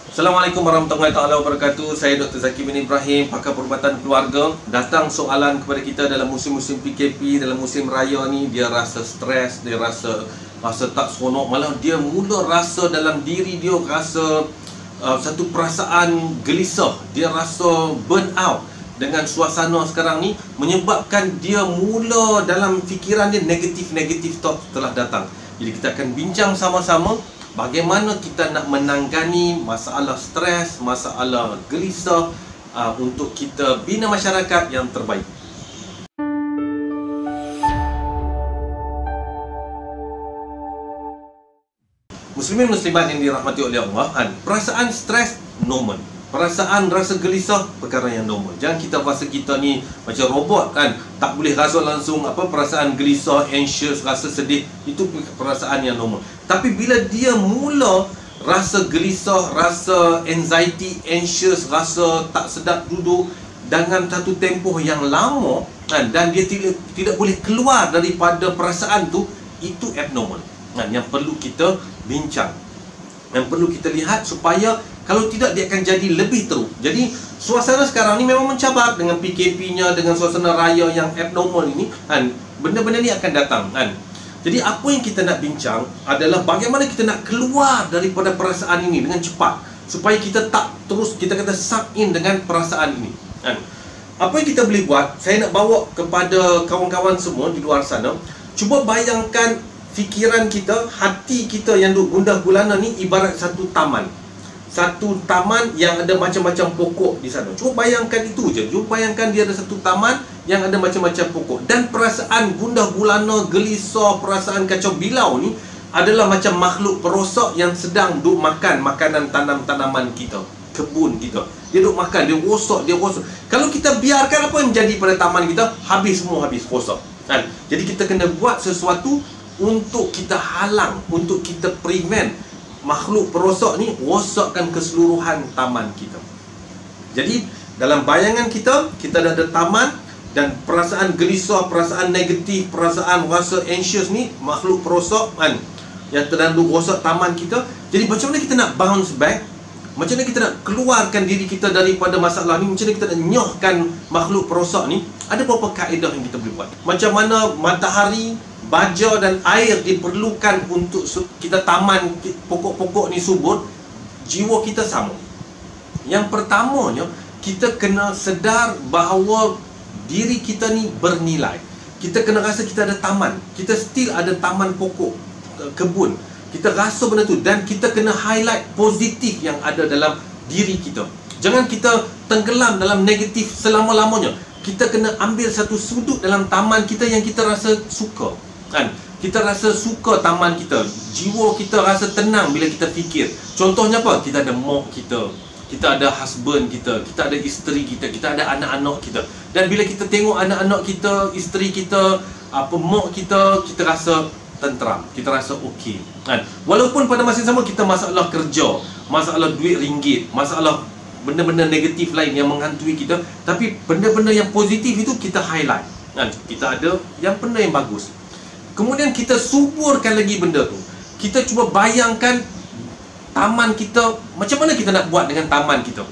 Assalamualaikum warahmatullahi wabarakatuh. Saya Dr. Zaki bin Ibrahim, pakar perubatan keluarga. Datang soalan kepada kita dalam musim-musim PKP, dalam musim raya ni, dia rasa stres, dia rasa tak seronok, malah dia mula rasa dalam diri dia rasa satu perasaan gelisah, dia rasa burn out dengan suasana sekarang ni, menyebabkan dia mula dalam fikiran dia negatif thought telah datang. Jadi kita akan bincang sama-sama bagaimana kita nak menangani masalah stres, masalah gelisah untuk kita bina masyarakat yang terbaik. Muslimin muslimat yang dirahmati oleh Allah, perasaan stres normal. Perasaan rasa gelisah perkara yang normal. Jangan kita rasa kita ni macam robot kan, tak boleh rasa langsung perasaan gelisah, anxious, rasa sedih. Itu perasaan yang normal. Tapi bila dia mula rasa gelisah, rasa anxiety, anxious, rasa tak sedap duduk dengan satu tempoh yang lama kan, dan dia tidak boleh keluar daripada perasaan tu, itu abnormal kan, yang perlu kita bincang, yang perlu kita lihat, supaya kalau tidak dia akan jadi lebih teruk. Jadi suasana sekarang ni memang mencabar dengan PKP-nya, dengan suasana raya yang abnormal ini kan, benda-benda ni akan datang kan. Jadi apa yang kita nak bincang adalah bagaimana kita nak keluar daripada perasaan ini dengan cepat, supaya kita tak terus kita kata suck in dengan perasaan ini kan. Apa yang kita boleh buat, saya nak bawa kepada kawan-kawan semua di luar sana, cuba bayangkan fikiran kita, hati kita yang duk gundah gulana ni ibarat satu taman. Satu taman yang ada macam-macam pokok di sana. Cuba bayangkan itu je. Cuba bayangkan dia ada satu taman yang ada macam-macam pokok. Dan perasaan gundah gulana, gelisah, perasaan kacau bilau ni adalah macam makhluk perosak yang sedang duk makan makanan tanam-tanaman kita, kebun kita. Dia duk makan, dia rosak. Kalau kita biarkan, apa yang jadi pada taman kita? Habis semua, habis, rosak kan? Jadi kita kena buat sesuatu untuk kita halang, untuk kita prevent makhluk perosak ni rosakkan keseluruhan taman kita. Jadi dalam bayangan kita dah ada taman, dan perasaan gelisah, perasaan negatif, perasaan rasa anxious ni makhluk perosak kan, yang terdanduk rosak taman kita. Jadi macam mana kita nak bounce back? Macam mana kita nak keluarkan diri kita daripada masalah ni? Macam mana kita nak nyohkan makhluk perosak ni? Ada beberapa kaedah yang kita boleh buat. Macam mana matahari, baja dan air diperlukan untuk kita taman pokok-pokok ni subur, jiwa kita sama. Yang pertamanya, kita kena sedar bahawa diri kita ni bernilai. Kita kena rasa kita ada taman, kita still ada taman pokok, kebun. Kita rasa benda tu, dan kita kena highlight positif yang ada dalam diri kita. Jangan kita tenggelam dalam negatif selama-lamanya. Kita kena ambil satu sudut dalam taman kita yang kita rasa suka kan. Kita rasa suka taman kita, jiwa kita rasa tenang bila kita fikir. Contohnya apa? Kita ada mak kita, kita ada husband kita, kita ada isteri kita, kita ada anak-anak kita. Dan bila kita tengok anak-anak kita, isteri kita, mak kita, kita rasa tenteram, kita rasa okey kan. Walaupun pada masa yang sama kita masalah kerja, masalah duit ringgit, masalah benda-benda negatif lain yang menghantui kita, tapi benda-benda yang positif itu kita highlight kan. Kita ada yang benda yang bagus. Kemudian kita suburkan lagi benda tu. Kita cuba bayangkan taman kita, macam mana kita nak buat dengan taman kita.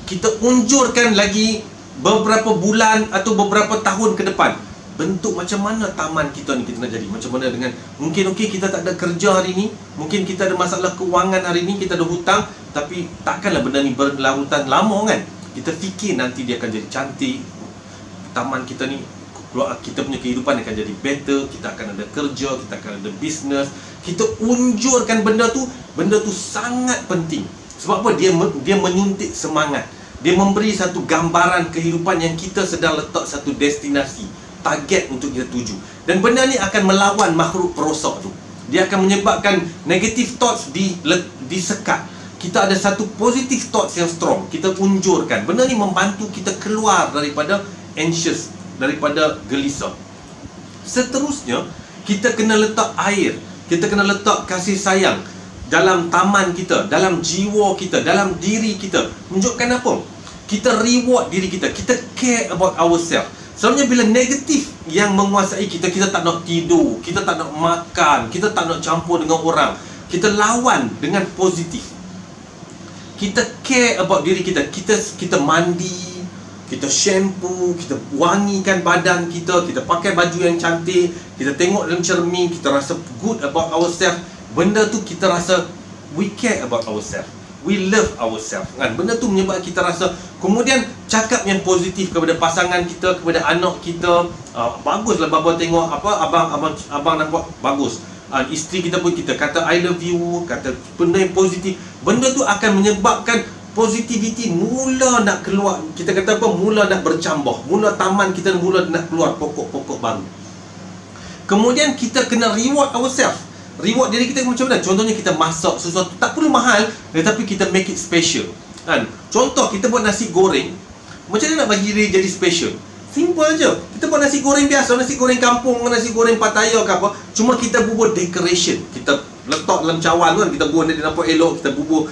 Kita unjurkan lagi beberapa bulan atau beberapa tahun ke depan. Bentuk macam mana taman kita ni kita nak jadi. Macam mana dengan, mungkin okey kita tak ada kerja hari ni, mungkin kita ada masalah kewangan hari ni, kita ada hutang, tapi takkanlah benda ni berlarutan lama kan. Kita fikir nanti dia akan jadi cantik, taman kita ni, kita punya kehidupan akan jadi better, kita akan ada kerja, kita akan ada bisnes. Kita unjurkan benda tu sangat penting. Sebab apa? Dia menyuntik semangat. Dia memberi satu gambaran kehidupan yang kita sedang letak satu destinasi, target untuk kita tuju. Dan benda ni akan melawan makhluk perosak tu. Dia akan menyebabkan negative thoughts disekat. Kita ada satu positive thoughts yang strong, kita unjurkan. Benda ni membantu kita keluar daripada anxious, daripada gelisah. Seterusnya, kita kena letak air, kita kena letak kasih sayang dalam taman kita, dalam jiwa kita, dalam diri kita. Menunjukkan apa? Kita reward diri kita, kita care about ourselves. Selalunya bila negatif yang menguasai kita, kita tak nak tidur, kita tak nak makan, kita tak nak campur dengan orang. Kita lawan dengan positif. kita care about diri kita. Kita mandi, kita shampoo, kita wangikan badan kita, kita pakai baju yang cantik, kita tengok dalam cermin, kita rasa good about ourselves. Benda tu kita rasa we care about ourselves, we love ourselves, kan? Benda tu menyebabkan kita rasa. Kemudian cakap yang positif kepada pasangan kita, kepada anak kita. Baguslah bapa tengok apa abang nampak bagus. Isteri kita pun kita kata I love you, kata benda yang positif. Benda tu akan menyebabkan positivity mula nak keluar. Kita kata apa? Mula nak bercambah. Mula taman kita mula nak keluar pokok-pokok baru. Kemudian kita kena reward ourselves. Reward diri kita macam mana? Contohnya kita masak sesuatu, tak perlu mahal, tetapi kita make it special, kan? Contoh kita buat nasi goreng. Macam mana nak bagi diri jadi special? Simple je. Kita buat nasi goreng biasa, nasi goreng kampung, nasi goreng Pattaya ke apa. Cuma kita bubuh decoration. Kita letak dalam cawan kan, kita bubuh dia nampak elok, kita bubuh,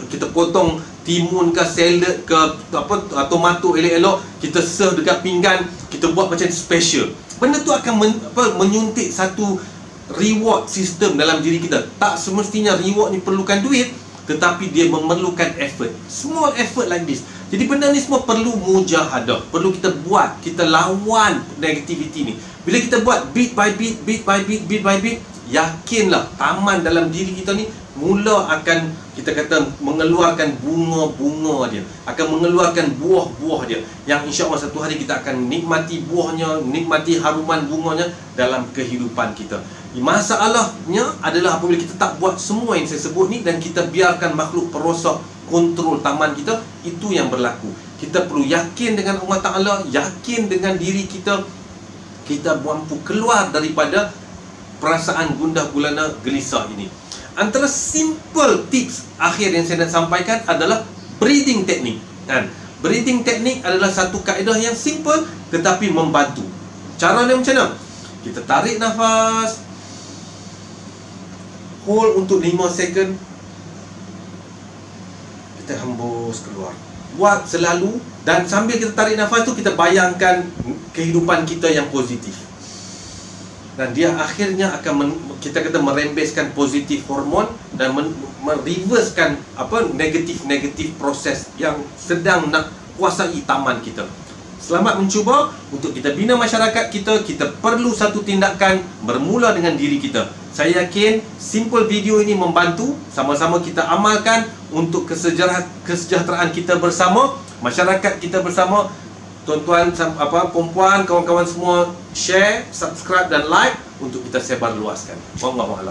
kita potong timun ke salad ke apa, tomato elok-elok, kita serve dekat pinggan, kita buat macam special. Benda tu akan menyuntik satu reward system dalam diri kita. Tak semestinya reward ni perlukan duit, tetapi dia memerlukan effort. Small effort like this. Jadi benda ni semua perlu mujahadah. Perlu kita buat. Kita lawan negativity ni. Bila kita buat bit by bit, bit by bit, bit by bit, yakinlah taman dalam diri kita ni mula akan, kita kata, mengeluarkan bunga-bunga dia, akan mengeluarkan buah-buah dia, yang insya-Allah satu hari kita akan nikmati buahnya, nikmati haruman bunganya dalam kehidupan kita. Masalahnya adalah apabila kita tak buat semua yang saya sebut ni dan kita biarkan makhluk perosak kontrol taman kita, itu yang berlaku. Kita perlu yakin dengan Allah Ta'ala, yakin dengan diri kita. Kita mampu keluar daripada perasaan gundah gulana gelisah ini. Antara simple tips akhir yang saya nak sampaikan adalah breathing technique, kan? Breathing technique adalah satu kaedah yang simple tetapi membantu. Cara dia macam mana? Kita tarik nafas, hold untuk 5 second, kita hembus keluar. Buat selalu, dan sambil kita tarik nafas tu kita bayangkan kehidupan kita yang positif. Dan dia akhirnya akan kita kata merembeskan positif hormon dan mereversekan negatif proses yang sedang nak kuasai taman kita. Selamat mencuba. Untuk kita bina masyarakat kita, kita perlu satu tindakan bermula dengan diri kita. Saya yakin simple video ini membantu. Sama-sama kita amalkan untuk kesejahteraan kita bersama, masyarakat kita bersama. Tuan-tuan, perempuan, kawan-kawan semua, share, subscribe dan like untuk kita sebar luaskan. Wallahualam.